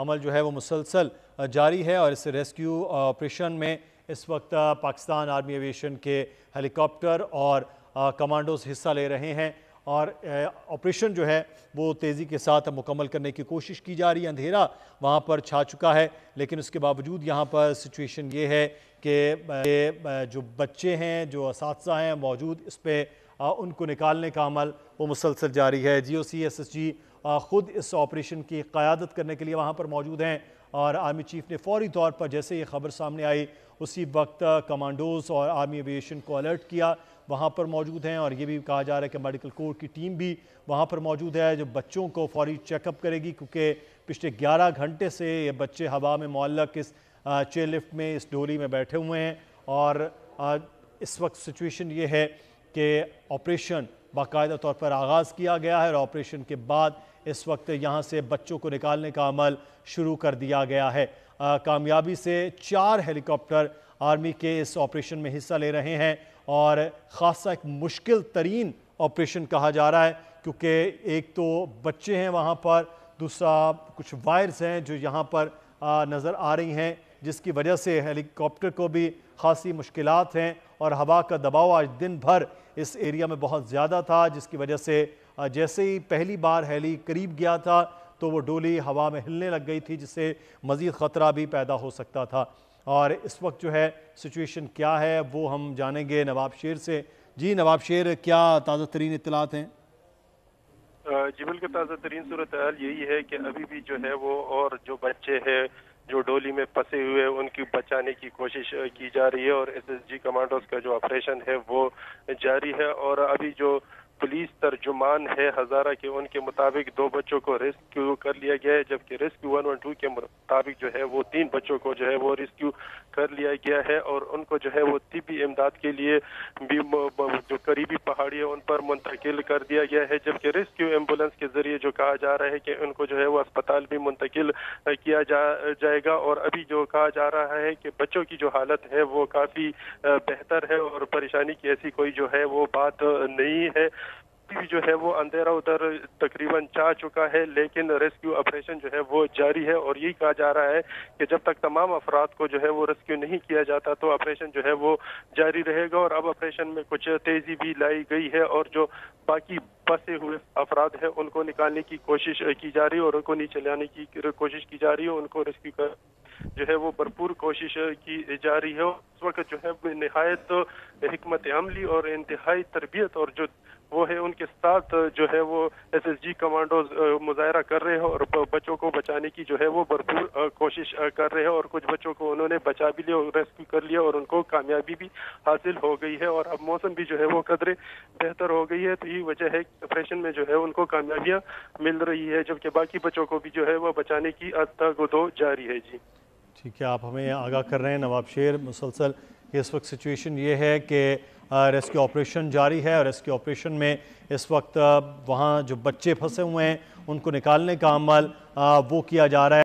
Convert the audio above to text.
عمل جو ہے وہ مسلسل جاری ہے اور اس ریسکیو آپریشن میں اس وقت پاکستان آرمی ایویشن کے ہیلی کاپٹر اور کمانڈوز حصہ لے رہے ہیں اور آپریشن جو ہے وہ تیزی کے ساتھ مکمل کرنے کی کوشش کی جا رہی ہے۔ اندھیرا وہاں پر چھا چکا ہے لیکن اس کے باوجود یہاں پر سچویشن یہ ہے کہ جو بچے ہیں جو اساتذہ ہیں موجود اس پہ ان کو نکالنے کا عمل وہ مسلسل جاری ہے۔ جی او سی ایس ایس جی خود اس آپریشن کی قیادت کرنے کے لیے وہاں پر موجود ہیں اور آرمی چیف نے فوری طور پر جیسے یہ خبر سامنے آئی اسی وقت کمانڈوز اور آرمی ایویشن کو الرٹ کیا، وہاں پر موجود ہیں اور یہ بھی کہا جا رہا ہے کہ میڈیکل کورٹ کی ٹیم بھی وہاں پر موجود ہے جو بچوں کو فوری چیک اپ کرے گی، کیونکہ پچھلے 11 گھنٹے سے یہ بچے ہوا میں معلق اس چیئر لفٹ میں اس ڈولی میں بیٹھے ہوئے ہیں اور اس وقت سچویشن یہ ہے کہ آپریشن باقاعدہ طور پر آغاز کیا گیا ہے اور آپریشن کے بعد اس وقت یہاں سے بچوں کو نکالنے کا عمل شروع کر دیا گیا ہے۔ کامیابی سے 4 ہیلی کاپٹر آرمی کے اس آپریشن میں حصہ لے رہے ہیں اور خاصا ایک مشکل ترین آپریشن کہا جا رہا ہے کیونکہ ایک تو بچے ہیں وہاں پر، دوسرا کچھ وائرز ہیں جو یہاں پر نظر آ رہی ہیں جس کی وجہ سے ہیلی کاپٹر کو بھی خاصی مشکلات ہیں اور ہوا کا دباؤ آج دن بھر اس ایریا میں بہت زیادہ تھا جس کی وجہ سے جیسے ہی پہلی بار ہیلی قریب گیا تھا تو وہ ڈولی ہوا میں ہلنے لگ گئی تھی جس سے مزید خطرہ بھی پیدا ہو سکتا تھا اور اس وقت جو ہے سچویشن کیا ہے وہ ہم جانیں گے نواب شیر سے۔ جی نواب شیر، کیا تازہ ترین اطلاعات ہیں؟ جی بالکل تازہ ترین صورتحال یہی ہے کہ ابھی بھی جو ہے وہ اور جو بچے ہیں جو ڈولی میں پھنسے ہوئے ان کی بچانے کی کوشش کی جا رہی ہے اور ایس ایس جی کمانڈوز کا جو آپریشن ہے وہ جاری ہے اور ابھی جو پولیس ترجمان ہے ہزارہ کے ان کے مطابق 2 بچوں کو ریسکیو کر لیا گیا ہے جبکہ ریسکیو 112 کے مطابق جو ہے وہ 3 بچوں کو جو ہے وہ ریسکیو کر لیا گیا ہے اور ان کو جو ہے وہ طبی امداد کے لیے بھی جو قریبی پہاڑی ہے ان پر منتقل کر دیا گیا ہے جبکہ ریسکیو ایمبولینس کے ذریعے جو کہا جا رہا ہے کہ ان کو جو ہے وہ اسپتال بھی منتقل کیا جائے گا اور ابھی جو کہا جا رہا ہے کہ بچوں کی جو حالت ہے وہ کافی بہتر ہے اور پریشانی کی ایسی کوئی جو ہے وہ بات نہیں ہے۔ جو ہے وہ اندھیرا ادھر تقریباً چاہ چکا ہے لیکن ریسکیو آپریشن جو ہے وہ جاری ہے اور یہی کہا جا رہا ہے کہ جب تک تمام افراد کو جو ہے وہ ریسکیو نہیں کیا جاتا تو آپریشن جو ہے وہ جاری رہے گا اور اب آپریشن میں کچھ تیزی بھی لائی گئی ہے اور جو باقی پھنسے ہوئے افراد ہیں ان کو نکالنے کی کوشش کی جا رہی ہے اور ان کو نیچے لانے کی کوشش کی جا رہی ہے، ان کو ریسکیو کر جو ہے وہ بھرپور کوشش کی جا رہی ہے۔ اس وقت جو ہے نہایت حکمت عملی اور انتہائی تربیت اور جو وہ ہے ان کے ساتھ جو ہے وہ ایس ایس جی کمانڈوز مظاہرہ کر رہے ہیں اور بچوں کو بچانے کی جو ہے وہ بھرپور کوشش کر رہے ہیں اور کچھ بچوں کو انہوں نے بچا بھی لیا اور ریسکیو کر لیا اور ان کو کامیابی بھی حاصل ہو گئی ہے اور اب موسم بھی جو ہے وہ قدرے بہتر ہو گئی ہے تو یہی وجہ ہے کہ آپریشن میں جو ہے ان کو کامیابیاں مل رہی ہے جبکہ باقی بچوں کو بھی جو ہے وہ بچانے کی تگ جاری ہے۔ جی ٹھیک ہے، آپ ہمیں آگاہ کر رہے ہیں نواب شیر۔ مسلسل اس وقت سچویشن یہ ہے کہ ریسکیو آپریشن جاری ہے اور ریسکیو آپریشن میں اس وقت وہاں جو بچے پھنسے ہوئے ہیں ان کو نکالنے کا عمل وہ کیا جا رہا ہے۔